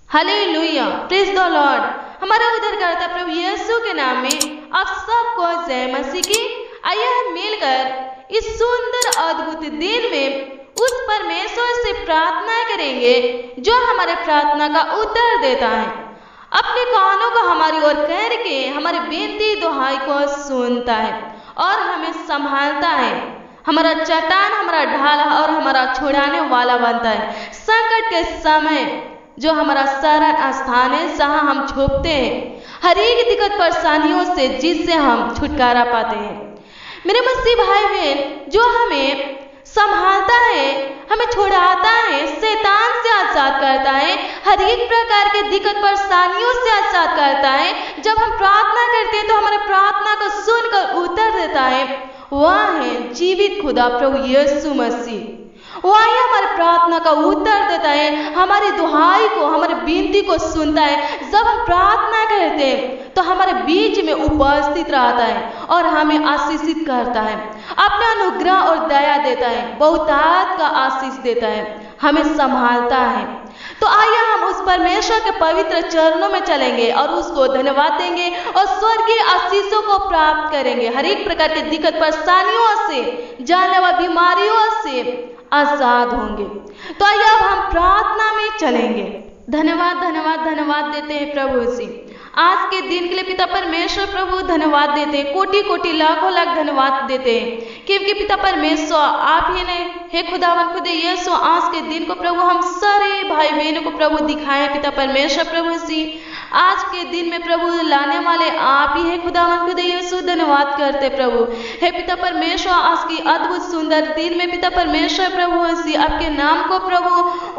Hallelujah, praise the Lord. हमारा उद्धारकर्ता प्रभु यीशु के नाम में आप सबको जय मसीह की। आइए हम मिलकर इस सुंदर अद्भुत दिन में उस परमेश्वर से प्रार्थना करेंगे जो हमारे प्रार्थना का उत्तर देता है। अपने कानों को हमारी ओर करके हमारे बेनती दुहाई को सुनता है और हमें संभालता है। हमारा चट्टान, हमारा ढाल और हमारा छुड़ाने वाला बनता है। संकट के समय जो हमारा शरण स्थान है, जहाँ हम छुपते हैं हर एक दिक्कत परेशानियों से, जिससे हम छुटकारा पाते हैं। मेरे मसीह भाई बहन, जो हमें संभालता है, हमें छुड़ाता है, शैतान से आजाद करता है, हर एक प्रकार के दिक्कत परेशानियों से आजाद करता है। जब हम प्रार्थना करते हैं तो हमारे प्रार्थना को सुनकर उत्तर देता है। वह है जीवित खुदा प्रभु यीशु मसीह। वही हमारी प्रार्थना का उत्तर देता है, हमारी दुहाई को, हमारी विनती को सुनता है। जब हम प्रार्थना करते हैं तो हमारे बीच में उपस्थित रहता है और हमें आशीषित करता है, अपना अनुग्रह और दया देता है, बहुतायत का आशीष देता है, हमें संभालता है। तो आइए हम उस परमेश्वर के पवित्र चरणों में चलेंगे और उसको धन्यवाद देंगे और स्वर्गीय आशीषों को प्राप्त करेंगे। हर एक प्रकार के दिक्कत परेशानियों से, जानलेवा बीमारियों से आजाद होंगे। तो आइए अब हम प्रार्थना में चलेंगे। धन्यवाद धन्यवाद धन्यवाद देते हैं प्रभु जी, आज के दिन के लिए पिता परमेश्वर प्रभु धन्यवाद देते हैं, कोटि कोटि लाखों लाख धन्यवाद देते हैं, क्योंकि पिता परमेश्वर आप ही ने, हे खुदावन खुद यीशु, आज के दिन को प्रभु हम सारे भाई बहनों को प्रभु दिखाए। पिता परमेश्वर प्रभु जी, आज के दिन में प्रभु लाने वाले आप ही है खुदावन खुद यीशु, धन्यवाद करते प्रभु। हे पिता परमेश्वर, आज की अद्भुत सुंदर दिन में पिता परमेश्वर प्रभु जी आपके नाम को प्रभु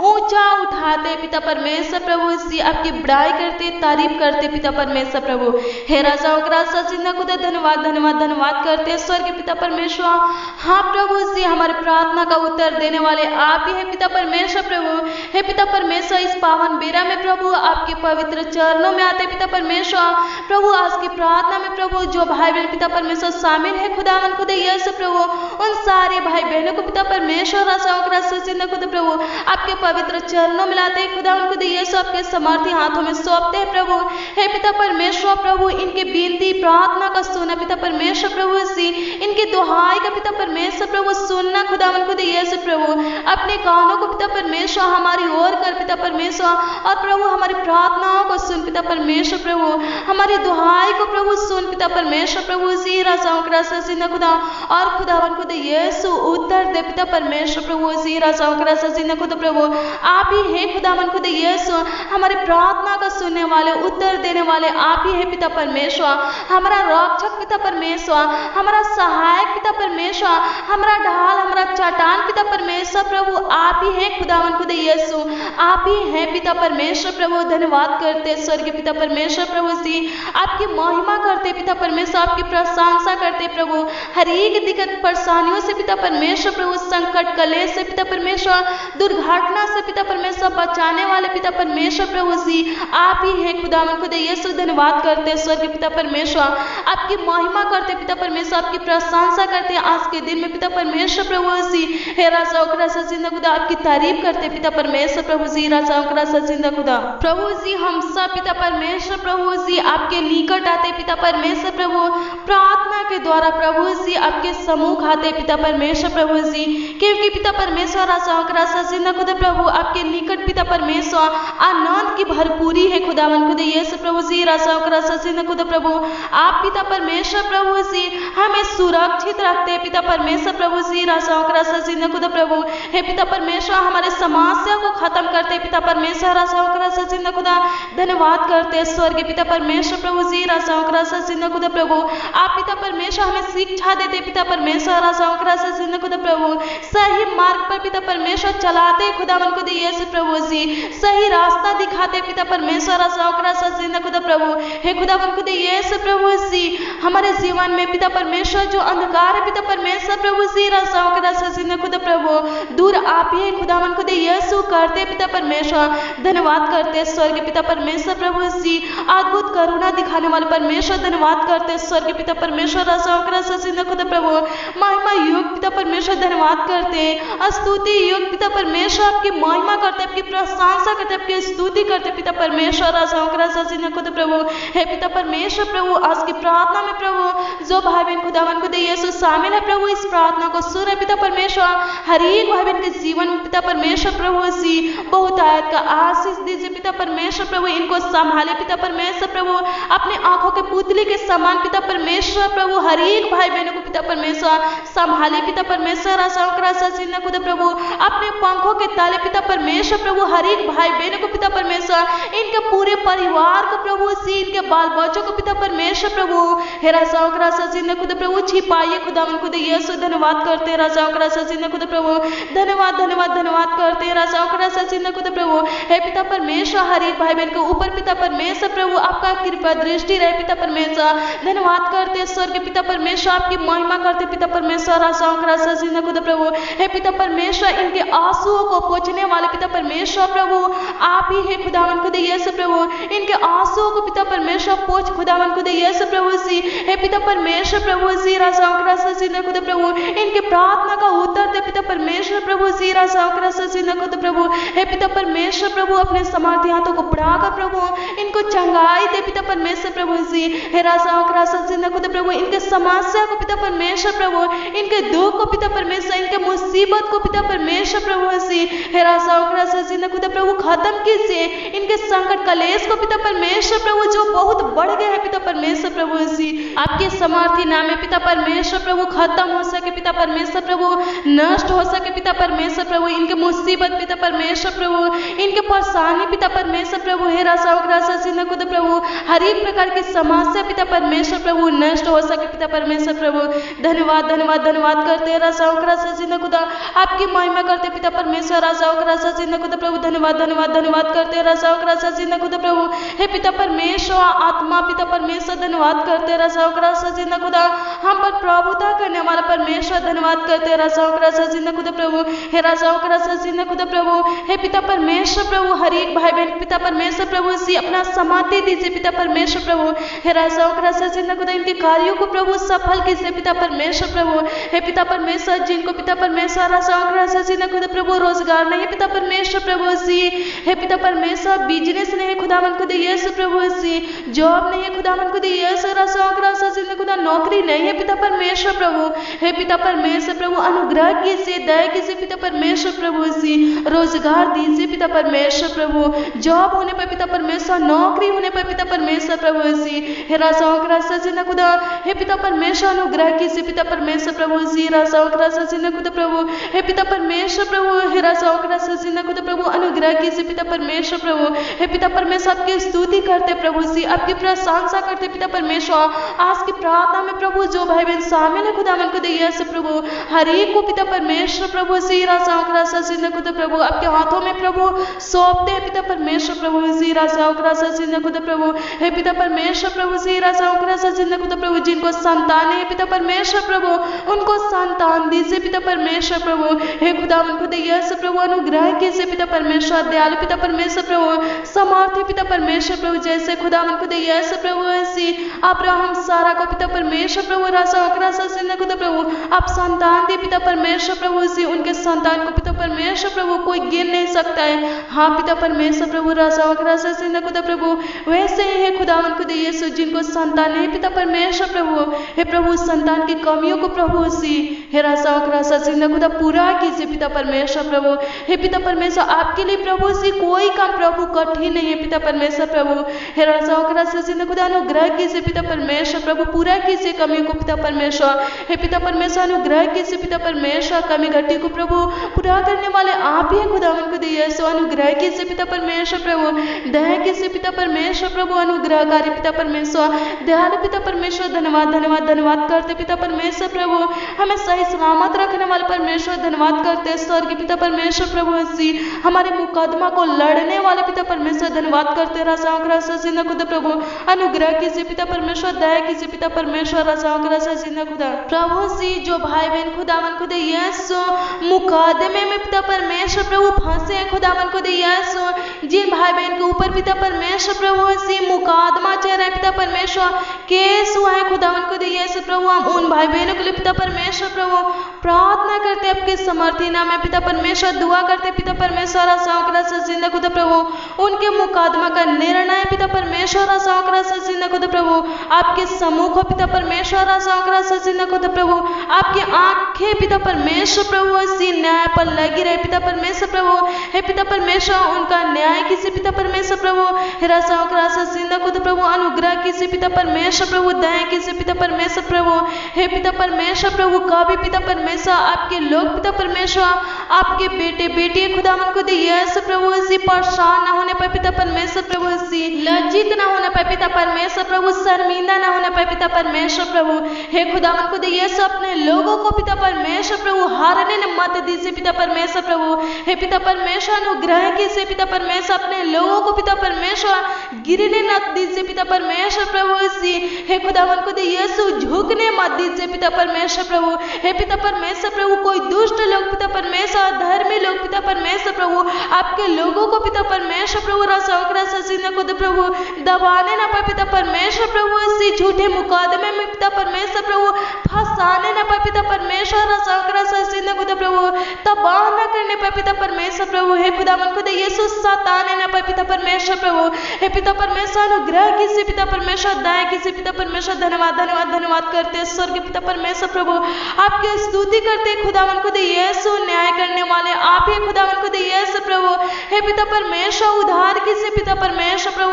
ऊंचा उठाते। पिता परमेश्वर प्रभु जी आपकी बड़ाई करते, तारीफ करते। पिता परमेश्वर प्रभु, हे राजा जिंदा खुदा धन्यवाद धन्यवाद धन्यवाद करते स्वर्गीय पिता परमेश्वर। हाँ प्रभु जी, हमारे प्रार्थना का उत्तर देने वाले आप ही है पिता परमेश्वर प्रभु। हे पिता परमेश्वर, इस पावन बेरा में प्रभु आपके पवित्र चरणों में आते पिता परमेश्वर प्रभु। आज की प्रार्थना में प्रभु जो भाई बहन पिता परमेश्वर शामिल है खुदावन खुद यीशु प्रभु, उन सारे भाई बहनों को पिता परमेश्वर राजा जिंदा खुद प्रभु आपके पवित्र चरणों में लाते खुदावन खुद यीशु, आपके समर्थी हाथों में सौंपते हैं प्रभु। हे पिता परमेश्वर प्रभु, इनकी विनती प्रार्थना का सुना पिता परमेश्वर प्रभु जी, इनकी दुहाई का पिता परमेश्वर प्रभु सुनना खुदावन खुद यीशु प्रभु। अपने कानों को पिता परमेश्वर हमारी ओर कर पिता परमेश्वर, और प्रभु हमारी प्रार्थनाओं को सुन पिता परमेश्वर प्रभु, हमारी दुहाई को प्रभु सुन पिता परमेश्वर प्रभु जी राजा जिंदा खुदा, और खुदावन खुद यीशु उत्तर दे पिता परमेश्वर प्रभु जी राजा जिंदा खुदा प्रभु। आप ही है खुदावन खुद यीशु, हमारी प्रार्थना का सुनने वाले, उत्तर देने वाले आप ही है पिता परमेश्वर। हमारा रक्षक पिता परमेश्वर, हमारा सहायक पिता परमेश्वर, हमारा ढाल, हमारा चट्टान पिता परमेश्वर प्रभु आप ही है खुदावन खुद यीशु, आप ही है पिता परमेश्वर प्रभु। धन्यवाद करते स्वर्गीय पिता परमेश्वर प्रभु जी, आपकी महिमा करते पिता परमेश्वर, आपकी प्रशंसा करते प्रभु। हर एक दिक्कत परेशानियों से पिता परमेश्वर प्रभु, संकट कलेश से पिता परमेश्वर, दुर्घटना से पिता परमेश्वर बचाने वाले पिता परमेश्वर प्रभु जी आप ही है खुदावन खुद यीशु। धन्यवाद करते स्वर्गीय पिता परमेश्वर, आपकी महिमा करते पिता परमेश्वर, आपकी प्रशंसा करते आज के दिन में पिता परमेश्वर प्रभु जी। हे राजा जिंदा खुदा, आपकी तारीफ करते पिता परमेश्वर प्रभु जी राजा जिंदा खुदा प्रभु जी। हम सब पिता परमेश्वर प्रभु जी आपके निकट आते पिता परमेश्वर प्रभु, प्रार्थना के द्वारा प्रभु जी आपके सम्मुख आते पिता परमेश्वर प्रभु जी, क्योंकि पिता परमेश्वर राजा जिंदा खुदा प्रभु आपके निकट पिता परमेश्वर आनंद की भरपूरी है खुदावन खुद यीशु प्रभु जी राजा जिंदा खुदा प्रभु। आप पिता परमेश्वर प्रभु जी हमें सुरक्षित रखते पिता परमेश्वर प्रभु जी राजा जिंदा खुदा प्रभु। हे पिता परमेश्वर, हमारे समस्या को खत्म करते पिता परमेश्वर राजा जिंदा खुदा। धन्यवाद करते स्वर्गीय पिता परमेश्वर प्रभु जी राजा जिंदा खुदा प्रभु। आप पिता परमेश्वर हमें शिक्षा देते पिता परमेश्वर राजा जिंदा खुदा प्रभु, सही मार्ग पर पिता परमेश्वर चलाते खुदावन खुद यीशु प्रभु जी, सही रास्ता दिखाते पिता परमेश्वर परमेश्वर खुदा प्रभु, हे खुदावन खुदा यीशु प्रभु सी हमारे जीवन में पिता परमेश्वर जो अंधकार है पिता परमेश्वर प्रभु सी खुदा प्रभु दूर आप ही खुदावन खुदा यीशु करते पिता परमेश्वर, धन्यवाद करते स्वर्ग पिता परमेश्वर प्रभु सी अद्भुत करुणा दिखाने वाले परमेश्वर, धन्यवाद करते स्वर्ग पिता परमेश्वर खुदा प्रभु, महिमा योग पिता परमेश्वर धन्यवाद करते, स्तुति योग पिता परमेश्वर आपकी महिमा करते, आपकी प्रशंसा करते, आपकी स्तुति करते पिता परमेश्वर खुदा प्रभु, हे पिता परमेश्वर प्रभु आज की प्रार्थना में प्रभु जो भाई बहन खुदावन खुदा यीशु शामिल है प्रभु इस प्रार्थना को सुने पिता परमेश्वर, हर एक भाई बहन के जीवन में पिता परमेश्वर प्रभु सी बहुत आयत का आशीष दीजिए पिता परमेश्वर प्रभु, इनको संभाले पिता परमेश्वर प्रभु, अपने आंखों के पुतली के समान पिता परमेश्वर प्रभु हर एक भाई बहनों को पिता परमेश्वर संभाले पिता परमेश्वर खुदा प्रभु, अपने पंखों के ताले पिता परमेश्वर प्रभु हर एक भाई बहनों को पिता परमेश्वर, इनके पूरे परिवार को प्रभु सी इनके बाल बच्चों को पिता परमेश्वर प्रभु हेरा खुदा प्रभु छिपाइए खुदावन खुदा यीशु, धन्यवाद करते खुदा प्रभु, धन्यवाद धन्यवाद धन्यवाद करते खुदा प्रभु, हे पिता परमेश्वर हर एक भाई बहन के ऊपर पिता परमेश्वर प्रभु आपका कृपा दृष्टि रहे पिता परमेश्वर, धन्यवाद करते स्वर्ग पिता परमेश्वर आपकी महिमा करते पिता परमेश्वर खुदा प्रभु, हे पिता परमेश्वर इनके आंसुओं को पोंछने वाले पिता परमेश्वर प्रभु आप ही है खुदावन खुदा यीशु प्रभु, इनके आंसुओं को पिता परमेश्वर पोंछ खुदावन खुदा यीशु प्रभु सी, हे पिता परमेश्वर प्रभु सी खुदा प्रभु, इनके प्रार्थना का उत्तर दे पिता परमेश्वर प्रभु सी खुदा प्रभु, हे पिता परमेश्वर प्रभु अपने समर्थी हाथों को बढ़ाकर प्रभु इनको चंगाई दे पिता परमेश्वर प्रभु सी, हे खुदा प्रभु, इनके समस्या को पिता परमेश्वर प्रभु, इनके दुख को पिता परमेश्वर, इनके मुसीबत को पिता परमेश्वर प्रभु सी, हे खुदा प्रभु खत्म कीजिए, इनके संकट कलेश को पिता परमेश्वर प्रभु जो बहुत बढ़ गए हैं पिता परमेश्वर प्रभु सी आपके समर्थी नाम में पिता परमेश्वर प्रभु खत्म हो सके पिता परमेश्वर प्रभु, नष्ट हो सके पिता परमेश्वर प्रभु, इनके मुसीबत पिता परमेश्वर प्रभु, इनके परेशानी पिता परमेश्वर प्रभु, हे खुदा प्रभु हर एक प्रकार की समस्या पिता परमेश्वर प्रभु नष्ट हो सके पिता परमेश्वर प्रभु, धन्यवाद धन्यवाद धन्यवाद करते खुदा आपकी महिमा करते पिता परमेश्वर खुदा प्रभु, धन्यवाद धन्यवाद धन्यवाद करते खुदा प्रभु, हे पिता परमेश्वर आत्मा पिता परमेश्वर धन्यवाद करते खुदा हम पर प्रभुता करने वाला परमेश्वर धन्यवाद करते खुदा प्रभु, हे खुदा प्रभु, हे पिता परमेश्वर प्रभु हर एक भाई बहन पिता परमेश्वर प्रभु सी अपना समाधि दीजिए पिता परमेश्वर प्रभु, हे खुदा इनके कार्यों को प्रभु सफल कीजिए पिता परमेश्वर प्रभु, हे पिता परमेश्वर जिनको पिता परमेश्वर खुदा प्रभु रोजगार नहीं पिता परमेश्वर प्रभु सी, हे पिता परमेश्वर बिजनेस नहीं खुदावन खुदा यीशु प्रभु सी, जॉब नहीं है खुदावन खुदा यीशु खुदा, नौकरी नहीं है पिता परमेश्वर प्रभु, हे पिता परमेश्वर प्रभु अनुग्रह कीजिए दया कीजिए पिता परमेश्वर प्रभु सी, रोजगार दीजिए पिता परमेश्वर प्रभु, जॉब होने पर पिता परमेश्वर, नौकरी होने पर पिता परमेश्वर प्रभु सी, हे खुदा, हे पिता परमेश्वर अनुग्रह कीजिए पिता परमेश्वर प्रभु सी, खुदा प्रभु, हे पिता परमेश्वर प्रभु, हे खुदा प्रभु अनुग्रह कीजिए पिता परमेश्वर प्रभु, हे पिता परमेश्वर आपकी स्तुति करते प्रभु सी, आपकी प्रशंसा करते पिता परमेश्वर, आज की प्रार्थना में प्रभु जो भाई बहन शामिल है खुदावन खुदा यीशु प्रभु हर एक को पिता परमेश्वर प्रभु सी खुदा प्रभु आपके हाथों में प्रभु सौंपते हैं पिता परमेश्वर प्रभु सी खुदा प्रभु, हे पिता परमेश्वर प्रभु सी खुदा प्रभु, जिनको संतान है पिता परमेश्वर प्रभु उनको संतान दीजिए पिता परमेश्वर प्रभु, हे खुदावन खुदा यीशु प्रभु अनुग्रह कीजिए पिता परमेश्वर, दयालु पिता परमेश्वर प्रभु, समर्थी पिता परमेश्वर प्रभु, जैसे खुदावन खुदा यीशु प्रभु ऐसी अब्राहम सारा को पिता परमेश्वर प्रभु खुदा प्रभु आप संतान दे पिता परमेश्वर प्रभु सी, उनके संतान को पिता परमेश्वर प्रभु कोई गिन नहीं सकता है, हाँ पिता परमेश्वर प्रभु खुदा प्रभु, वैसे ही है खुदावन खुदा यीशु जिनको संतान है पिता परमेश्वर प्रभु, हे प्रभु संतान की कमियों को प्रभु सी, हे खुदा पूरा कीजिए पिता परमेश्वर प्रभु, हे पिता परमेश्वर आपके लिए प्रभु सी कोई काम प्रभु कठिन नहीं है पिता परमेश्वर प्रभु, हे खुदा अनुग्रह कीजिए पिता परमेश्वर प्रभु, पूरा कीजिए कमी को पिता परमेश्वर, हे पिता परमेश्वर अनुग्रह कीजिए पिता परमेश्वर, कमी घटी को प्रभु पूरा करने वाले आप ही खुदावन खुदा यीशु, अनुग्रह कीजिए पिता परमेश्वर प्रभु, दया कीजिए पिता परमेश्वर प्रभु, अनुग्रहकारी पिता परमेश्वर, दयालु पिता परमेश्वर, धन्यवाद धन्यवाद धन्यवाद करते पिता परमेश्वर प्रभु, हमें सही सही सलामत रखने वाले परमेश्वर धन्यवाद करते हैं स्वर्गीय पिता परमेश्वर प्रभु मसीह। हमारे मुकदमा को लड़ने वाले पिता परमेश्वर धन्यवाद करते हैं। राजाओं का राजा जिंदा खुदा प्रभु अनुग्रह कीजिए पिता परमेश्वर, दया कीजिए पिता परमेश्वर। राजाओं का राजा जिंदा खुदा प्रभु सी जो भाई बहन खुदावन खुदा यीशु मुकदमे में पिता परमेश्वर प्रभु फंसे हैं खुदावन खुदा यीशु, जिन भाई बहन के ऊपर पिता परमेश्वर प्रभु सी मुकदमा चल रहा है पिता परमेश्वर, केस हुआ है खुदावन खुदा यीशु प्रभु, हम उन भाई बहनों के लिए पिता परमेश्वर प्रभु प्रार्थना करते हैं आपके समर्थी नाम में पिता परमेश्वर, दुआ करते पिता परमेश्वर। राजाओं का राजा जिंदा खुदा प्रभु उनके मुकदमा का निर्णय पिता परमेश्वर। राजाओं का राजा जिंदा खुदा प्रभु आपके सम्मुख हो पिता परमेश्वर। राजाओं का राजा जिंदा खुदा प्रभु आपकी आंखें पिता परमेश्वर प्रभु इसी न्याय पर लगी रहे पिता परमेश्वर प्रभु। हे पिता परमेश्वर उनका न्याय किसी पिता परमेश्वर प्रभु, हे राजाओं का राजा जिंदा खुदा प्रभु अनुग्रह किसी पिता परमेश्वर प्रभु, दया किसी पिता परमेश्वर प्रभु। हे पिता परमेश्वर प्रभु कभी पिता परमेश्वर आपके लोग पिता परमेश्वर आपके बेटे बेटी खुदावन को यीशु प्रभु इसी परेशान ना होने पाए पिता परमेश्वर प्रभु इसी लज्जित ना होने पाए पिता परमेश्वर प्रभु, शर्मिंदा ना होने पाए पिता परमेश्वर प्रभु। हे खुदावन को यीशु अपने लोगों को पिता परमेश्वर प्रभु हारने न मत दीजिए पिता परमेश्वर प्रभु। हे पिता परमेश्वर अनुग्रह कीजिए पिता परमेश्वर अपने लोगों को पिता परमेश्वर गिरने न दीजिए पिता परमेश्वर प्रभु इसी। हे खुदावन को यीशु झुकने मत दीजिए पिता परमेश्वर प्रभु। हे पिता परमेश्वर प्रभु कोई दुष्ट लोग पिता परमेश्वर धर्मी लोग पिता परमेश्वर प्रभु आपके लोगों को पिता परमेश्वर प्रभु को प्रभु दबाने ना पाए पिता परमेश्वर प्रभु इसी झूठे मुकदमे में पिता परमेश्वर प्रभु फंसाने ना पाए पिता परमेश्वर को प्रभु तबाह न करने पाए पिता परमेश्वर प्रभु। हे खुदावन खुदा यीशु सताने ना पाए पिता परमेश्वर प्रभु। हे पिता परमेश्वर अनुग्रह किसी पिता परमेश्वर, दया किसी पिता परमेश्वर। धन्यवाद धन्यवाद धन्यवाद करते हैं स्वर्गीय पिता परमेश्वर प्रभु आपकी स्तुति करते हैं खुदावन खुदा यीशु न्याय करने वाले आप ही खुदावन खुदा यीशु प्रभु। हे पिता परमेश्वर उद्धार किसी पिता परमेश्वर प्रभु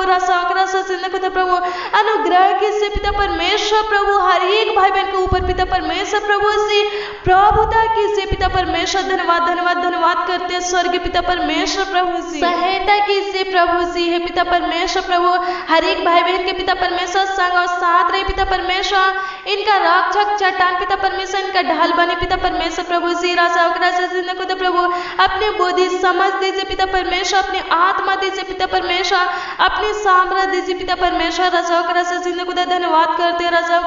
खुदा प्रभु अनुग्रह किसी पिता परमेश्वर प्रभु हर एक भाई बहन के ऊपर पिता परमेश्वर प्रभु से प्रभुता कीजिए पिता परमेश्वर। धन्यवाद धन्यवाद धन्यवाद करते हैं स्वर्गीय पिता परमेश्वर प्रभु से सहायता कीजिए प्रभु से। हे पिता परमेश्वर प्रभु हर एक भाई बहन के पिता परमेश्वर संग और साथ रहे पिता परमेश्वर, इनका रक्षक चट्टान पिता परमेश्वर, इनका ढाल बने पिता परमेश्वर प्रभु से। राजा खुदा प्रभु अपनी बुद्धि समझ दीजिए पिता परमेश्वर, अपनी आत्मा दीजिए पिता परमेश्वर, अपनी सामर्थ्य दीजिए पिता परमेश्वर। राजा खुदा धन्यवाद करते हैं राजा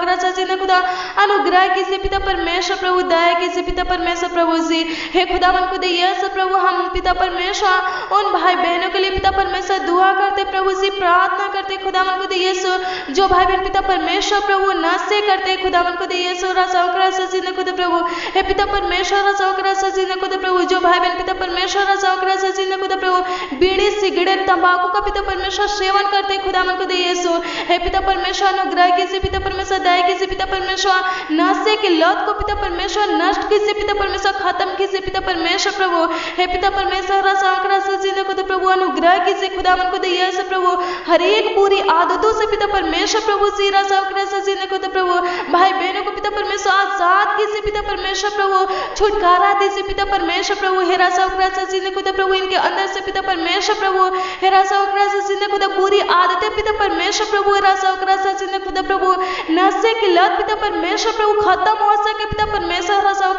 खुदा अनुग्रह कीजिए पिता परमेश्वर प्रभु, दया कीजिए पिता परमेश्वर प्रभु जी। हे खुदावन खुदा यीशु प्रभु हम पिता परमेश्वर उन भाई बहनों के लिए पिता परमेश्वर दुआ करते प्रभु जी, प्रार्थना करते खुदावन खुदा यीशु जो भाई बहन पिता परमेश्वर प्रभु नशे करते खुदावन खुदा यीशु। राजा खुदा प्रभु हे पिता परमेश्वर राजा खुदा प्रभु जो भाई बहन पिता परमेश्वर राजा खुदा प्रभु बीड़ी सिगरेट तंबाकू का पिता परमेश्वर सेवन करते खुदावन खुदा यीशु। हे पिता परमेश्वर अनुग्रह कीजिए पिता परमेश्वर, दया कीजिए पिता परमेश्वर, नशे की लत को पिता परमेश्वर नष्ट कीजिए पिता परमेश्वर, खत्म कीजिए पिता परमेश्वर प्रभु। हे पिता परमेश्वर राजा खुदा प्रभु अनुग्रह कीजिए खुदावन खुदा यीशु प्रभु हर एक बुरी आदतों से पिता परमेश्वर प्रभु सी। राजा खुदा प्रभु भाई बहनों को पिता परमेश्वर आजाद कीजिए पिता परमेश्वर प्रभु, छुटकारा दीजिए पिता परमेश्वर प्रभु। हे राजा खुदा प्रभु इनके अंदर से पिता परमेश्वर प्रभु हे राजा खुदा बुरी आदतें पिता परमेश्वर प्रभु राजा खुदा प्रभु नशे की लत पिता परमेश्वर प्रभु खत्म हो सके पिता परमेश्वर राजा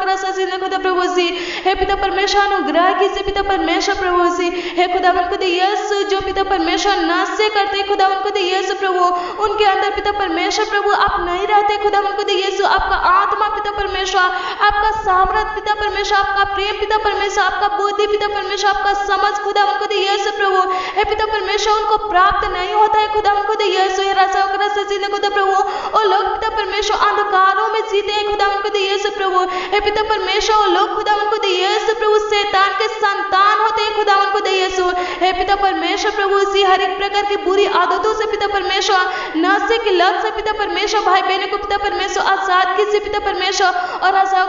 खुदा प्रभु जी। हे पिता परमेश्वर अनुग्रह कीजिए पिता परमेश्वर प्रभु जी। हे खुदावन खुदा यीशु जो पिता परमेश्वर नशे करते खुदावन खुदा यीशु प्रभु उनके अंदर पिता परमेश्वर प्रभु आप नहीं रहते खुदावन खुदा यीशु, आपका आत्मा पिता परमेश्वर, आपका सामर्थ पिता परमेश्वर, आपका प्रेम पिता परमेश्वर, आपका बुद्धि पिता परमेश्वर, आपका समझ खुदावन खुदा यीशु प्रभु हे पिता परमेश्वर उनको प्राप्त नहीं होता है खुदावन खुदा यीशु। हे राजा खुदा प्रभु और लोग पिता परमेश्वर अंधकारों में जीते हैं खुदावन खुदा यीशु प्रभु। हे पिता परमेश्वर और लोग खुदावन खुदा यीशु प्रभु शैतान के संतान होते हैं खुदावन खुदा यीशु। हे पिता परमेश्वर प्रभु इसी हर एक प्रकार की बुरी आदतों से पिता परमेश्वर नशे की लत से पिता परमेश्वर भाई बहनों को पिता परमेश्वर आजाद कीजिए पिता परमेश्वर और राजा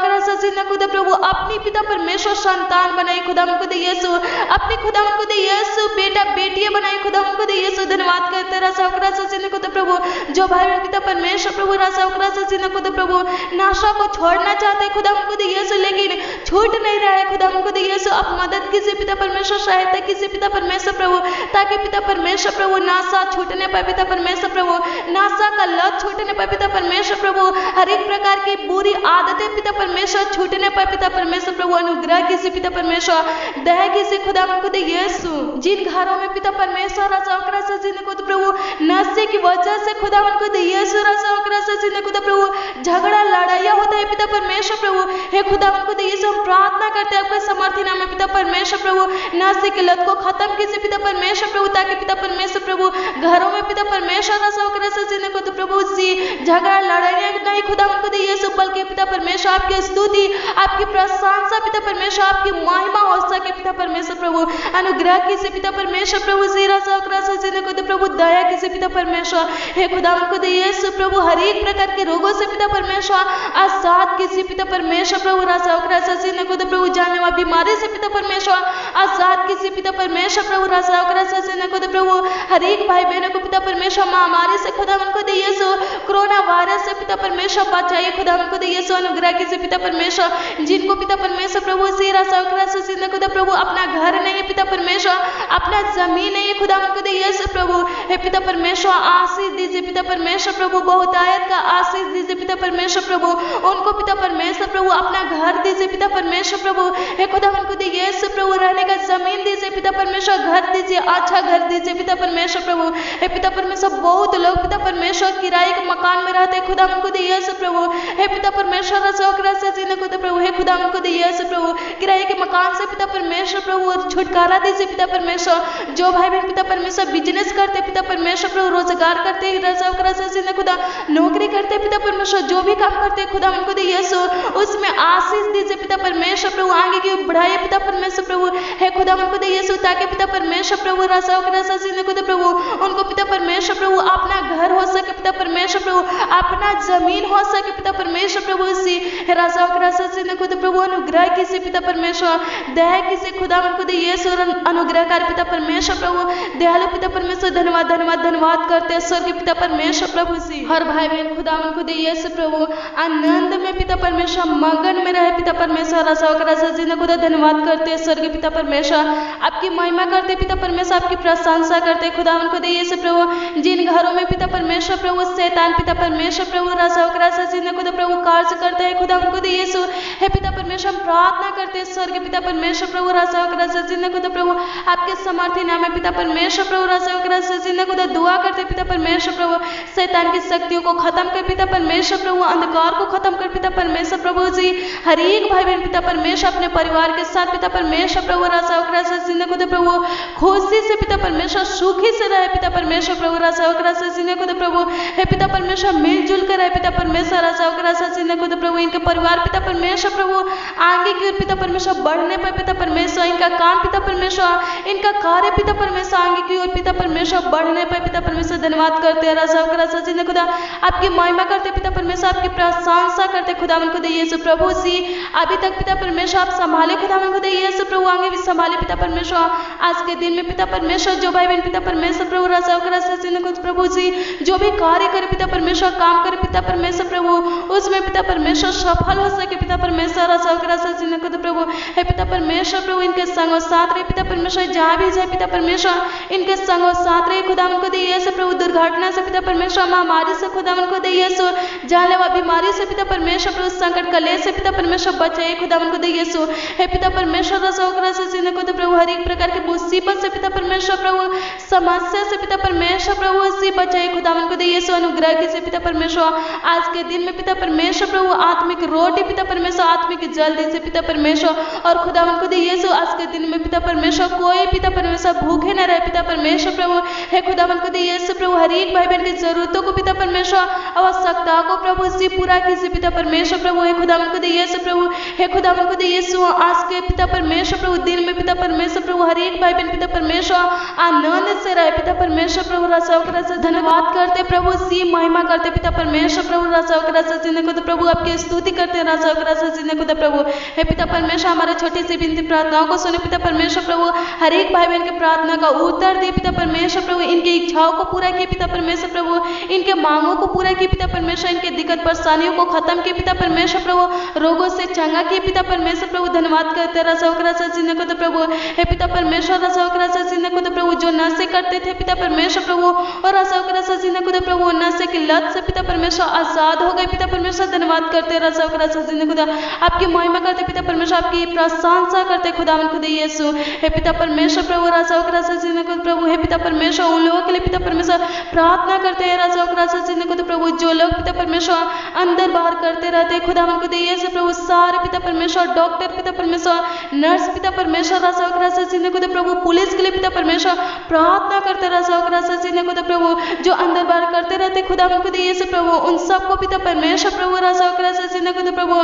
खुदा प्रभु अपनी पिता परमेश्वर संतान बनाए खुदावन खुदा यीशु, अपनी खुदावन खुदा यीशु बेटा बेटियां बनाए खुदावन खुदा यीशु। धन्यवाद करते राजा ओकरा से जीने को तो प्रभु जो भाई बहन पिता परमेश्वर प्रभु राजा ओकरा से जीने को तो प्रभु नशा को छोड़ना चाहते खुदा हमको दे यीशु, लेकिन छूट नहीं रहा है खुदा हमको दे यीशु। अब मदद कीजिए पिता परमेश्वर, सहायता कीजिए पिता परमेश्वर प्रभु, ताकि पिता परमेश्वर प्रभु नशा छूटने पाए पिता परमेश्वर प्रभु, नशा का लत छूटने पाए पिता परमेश्वर प्रभु, हर एक प्रकार की बुरी आदतें पिता परमेश्वर छूटने पाए पिता परमेश्वर प्रभु। अनुग्रह कीजिए पिता परमेश्वर, दया कीजिए खुदा हमको दे यीशु। जिन घरों में पिता परमेश्वर राजा ओकरा से जीने को तो प्रभु नशे की वजह से खुदा हमको दे यीशु राजा ओकरा से जीने को तो प्रभु झगड़ा लड़ाइया होता है पिता परमेश्वर प्रभु, हे खुदा हमको दे यीशु। हम प्रार्थना करते हैं आपके समर्थी नाम में पिता परमेश्वर प्रभु, नशे की लत को खत्म कीजिए पिता परमेश्वर प्रभु, ताकि पिता परमेश्वर प्रभु घरों में पिता परमेश्वर राजा ओकरा से जीने को तो प्रभु सी झगड़ा लड़ाइया नहीं खुदा हमको दे यीशु, बल्कि पिता परमेश्वर आपकी स्तुति आपकी प्रशंसा पिता परमेश्वर आपकी महिमा हो सके पिता परमेश्वर प्रभु। अनुग्रह कीजिए पिता परमेश्वर प्रभु जी राजा ओकरा से जीने को तो प्रभु दया कीजिए पिता परमेश्वर, हे खुदा हमको दे यीशु प्रभु हर एक प्रकार के रोगों से पिता परमेश्वर आजाद कीजिए पिता परमेश्वर प्रभु राजा ओकरा से जीने को तो प्रभु जानलेवा बीमारी से पिता परमेश्वर आजाद कीजिए पिता परमेश्वर प्रभु राजा ओकरा से जीने को तो प्रभु हर एक भाई बहनों को पिता परमेश्वर महामारी से खुदा हमको दे यीशु, कोरोना वायरस से पिता परमेश्वर बचाइए खुदा हमको दे यीशु। अनुग्रह कीजिए पिता परमेश्वर, जिनको पिता परमेश्वर प्रभु सी राजा ओकरा से जीने को तो प्रभु अपना घर नहीं है पिता परमेश्वर, अपना जमीन नहीं है खुदा हमको दे यीशु प्रभु, हे पिता परमेश्वर आशीष दीजिए पिता परमेश्वर प्रभु, बहुतायत का आशीष दीजिए पिता परमेश्वर प्रभु, उनको पिता परमेश्वर प्रभु अपना घर दीजिए पिता परमेश्वर प्रभु, हे खुदा हमको दे यीशु प्रभु रहने का जमीन दीजिए पिता परमेश्वर, घर दीजिए अच्छा घर दीजिए पिता परमेश्वर प्रभु, हे पिता परमेश्वर बहुत लोग पिता परमेश्वर किराए के मकान में रहते खुदा हमको दे यीशु प्रभु, हे पिता परमेश्वर राजा ओकरा से जीने को तो प्रभु, हे खुदा हमको दे यीशु प्रभु किराए के मकान से पिता परमेश्वर प्रभु छुटकारा दीजिए पिता परमेश्वर। जो भाई बहन पिता परमेश्वर बिजनेस करते पिता परमेश्वर प्रभु, रोजगार करते राजा ओकरा से जीने खुदा, नौकरी करते पिता परमेश्वर, जो भी काम करते खुदा हमको दे यीशु उसमें आशीष दीजिए पिता परमेश्वर प्रभु, आगे की बढ़ाइए पिता परमेश्वर प्रभु, हे खुदा हमको दे यीशु, ताकि पिता परमेश्वर प्रभु राजा ओकरा से जीने को तो प्रभु उनको पिता परमेश्वर प्रभु अपना घर हो सके पिता परमेश्वर प्रभु, अपना जमीन हो सके पिता परमेश्वर प्रभु सी राजा ओकरा से जीने को तो प्रभु। अनुग्रह कीजिए पिता परमेश्वर, दया कीजिए खुदा हमको दे यीशु, अनुग्रहकारी पिता परमेश्वर प्रभु, दयालु पिता परमेश्वर, धन्यवाद धन्यवाद धन्यवाद करते हैं स्वर्गीय पिता परमेश्वर प्रभु सी। हर भाई बहन खुदा हमको दे यीशु प्रभु आनंद में पिता परमेश्वर मगन में रहे पिता परमेश्वर राजा ओकरा से जीने को धन्यवाद करते हैं स्वर्गीय पिता परमेश्वर, आपकी महिमा करते पिता परमेश्वर, आपकी प्रशंसा करते खुदा हमको दे यीशु प्रभु। जिन घरों में पिता परमेश्वर प्रभु शैतान पिता परमेश्वर प्रभु राजा ओकरा से जीने को प्रभु कार्य करते हैं खुदा हमको दे यीशु, हे पिता परमेश्वर हम प्रार्थना करते हैं स्वर्गीय पिता परमेश्वर प्रभु राजा ओकरा से जीने को प्रभु आपके समर्थी नाम में पिता परमेश्वर प्रभु राजा ओकरा से जीने को दुआ करते पिता परमेश्वर प्रभु, शैतान की शक्तियों को खत्म कर पिता परमेश्वर प्रभु, अंधकार को खत्म कर पिता परमेश्वर प्रभु जी। हर एक भाई बहन पिता परमेश्वर अपने परिवार के साथ पिता परमेश्वर प्रभु राजा ओकरा से जीने को प्रभु खुशी से पिता परमेश्वर सुखी से रहे पिता परमेश्वर प्रभु राजा ओकरा से जीने को प्रभु, हे पिता परमेश्वर मिलजुल कर रहे पिता परमेश्वर राजा ओकरा से जीने को प्रभु, इनके परिवार पिता परमेश्वर प्रभु आगे की ओर पिता परमेश्वर बढ़ने पर पिता परमेश्वर, इनका काम पिता परमेश्वर, इनका कार्य पिता परमेश्वर आगे की ओर पिता परमेश्वर बढ़ने पर पिता परमेश्वर धन्यवाद करते हैं राजा ओकरा से जीने खुदा, आपकी महिमा करते पिता परमेश्वर, आपकी प्रशंसा करते खुदा उनको दे यीशु प्रभु सी। अभी तक पिता परमेश्वर आप संभाले खुदा उनको दे यीशु प्रभु, आगे भी संभाले पिता परमेश्वर। आज के दिन में पिता परमेश्वर जो भाई बहन पिता परमेश्वर प्रभु राजा ओकरा से जीने को प्रभु जी जो भी कार्य करे पिता परमेश्वर, काम करे पिता परमेश्वर प्रभु, उसमें पिता परमेश्वर सफल हो सके पिता परमेश्वर राजा ओकरा से जीने को प्रभु, हे पिता परमेश्वर प्रभु इनके संग साथ रहे पिता परमेश्वर, जहाँ भी जाए पिता परमेश्वर इनके संग साथ रहे खुदा उनको दे यीशु प्रभु। दुर्घटना से पिता परमेश्वर, महामारी से खुदा उनको दे यीशु, जानलेवा बीमारी से पिता परमेश्वर प्रभु, संकट कलेश से पिता परमेश्वर बचाए खुदा उनको दे यीशु, हे पिता परमेश्वर राजा ओकरा से जीने को प्रभु, हर एक प्रकार के मुसीबत से पिता परमेश्वर प्रभु, समस्या से पिता परमेश्वर प्रभु से बचाए खुदा उनको दे यीशु। अनुग्रह कीजिए पिता परमेश्वर, आज के दिन में पिता परमेश्वर प्रभु आत्मिक रोटी पिता परमेश्वर, आत्मिक जल दीजिए पिता परमेश्वर, और खुदा उनको दे यीशु आज के दिन में पिता परमेश्वर कोई पिता परमेश्वर भूखे न रहे पिता परमेश्वर प्रभु, हे खुदा उनको दे यीशु प्रभु हर एक भाई बहन की जरूरतों को पिता परमेश्वर, आवश्यकता को प्रभु जी पूरा कीजिए पिता परमेश्वर प्रभु। हे खुदावन खुद यीशु प्रभु, हे खुदावन खुद यीशु, आज के पिता परमेश्वर प्रभु दिन में पिता परमेश्वर प्रभु हर एक भाई बहन पिता परमेश्वर आनंद से रहे पिता परमेश्वर प्रभु। राजा से धन्यवाद करते प्रभु जी, महिमा करते पिता परमेश्वर प्रभु। राजा जी ने खुद प्रभु आपकी स्तुति करते हैं राजा जी ने खुद प्रभु। हे पिता परमेश्वर हमारे छोटी सी विनती प्रार्थनाओं को सुने पिता परमेश्वर प्रभु, हर एक भाई बहन की प्रार्थना का उत्तर दे पिता परमेश्वर प्रभु। इनकी इच्छाओं को पूरा किए पिता परमेश्वर प्रभु, इनके मांगों को पूरा किए पिता परमेश्वर, इनके दिक्कत परेशानियों को खत्म किए पिता परमेश्वर प्रभु, रोगों से चंगा किए पिता परमेश्वर प्रभु। धन्यवाद करते राजा जी ने खुद प्रभु। हे पिता परमेश्वर राजा जी ने खुद प्रभु जो नशे करते थे पिता परमेश्वर प्रभु, और राजा जी ने खुद प्रभु नशे की लत से पिता परमेश्वर आजाद हो गए पिता परमेश्वर। धन्यवाद करते राजा जी ने खुदा आपकी महिमा करते पिता परमेश्वर, आपकी प्रशंसा करते खुदावन खुद यीशु। हे पिता परमेश्वर प्रभु राजा जी ने खुद प्रभु, हे पिता परमेश्वर उन लोगों के लिए पिता परमेश्वर प्रार्थना करते हैं राजा जी ने खुद प्रभु, जो लोग पिता परमेश्वर अंदर बाहर करते रहते खुदावन खुद यीशु प्रभु। सारे पिता परमेश्वर डॉक्टर पिता परमेश्वर, नर्स पिता परमेश्वर राजा जी ने खुद प्रभु, पुलिस के लिए पिता परमेश्वर प्रार्थना करते राजा जी ने खुद प्रभु, जो अंदर बाहर करते रहते खुदावन खुद यीशु प्रभु, उन सबको पिता परमेश्वर प्रभु राजा जी ने खुद प्रभु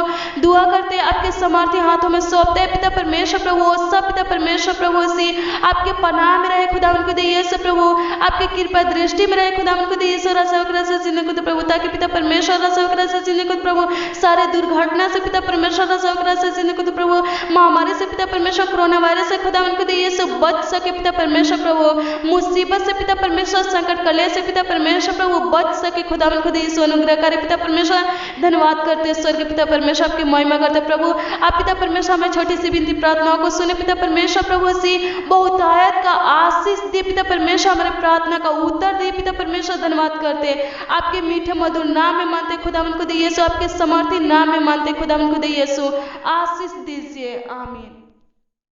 दुआ करते आपके समर्थी हाथों में सौंपते पिता परमेश्वर प्रभु। सब पिता परमेश्वर प्रभु से आपके पनाह में रहे खुदावन खुद यीशु प्रभु, आपकी कृपा दृष्टि में रहे खुदावन खुद यीशु राजा जी ने खुद प्रभु, ताकि पिता परमेश्वर राजा जी ने खुद प्रभु सारे दुर्घटना से पिता परमेश्वर राजा जी ने खुद प्रभु, महामारी से पिता परमेश्वर, कोरोना वायरस से खुदावन खुद यीशु बच सके पिता परमेश्वर प्रभु, मुसीबत से पिता परमेश्वर, संकट कले से पिता परमेश्वर प्रभु बच सके खुदावन खुद यीशु। अनुग्रह करे पिता परमेश्वर। धन्यवाद करते स्वर्ग पिता परमेश्वर, आपकी महिमा करते प्रभु। आप पिता परमेश्वर हमें छोटी सी विनती प्रार्थनाओं को सुने पिता परमेश्वर प्रभु सी बहुतायत का आशीष दे पिता परमेश्वर, हमारे प्रार्थना का उत्तर दे पिता परमेश्वर। धन्यवाद करते आपके मीठे मधुर नाम में मानते खुदावन खुद यीशु, आपके समर्थी नाम में मानते खुदावन खुद यीशु। आशीष दीजिए, आमीन।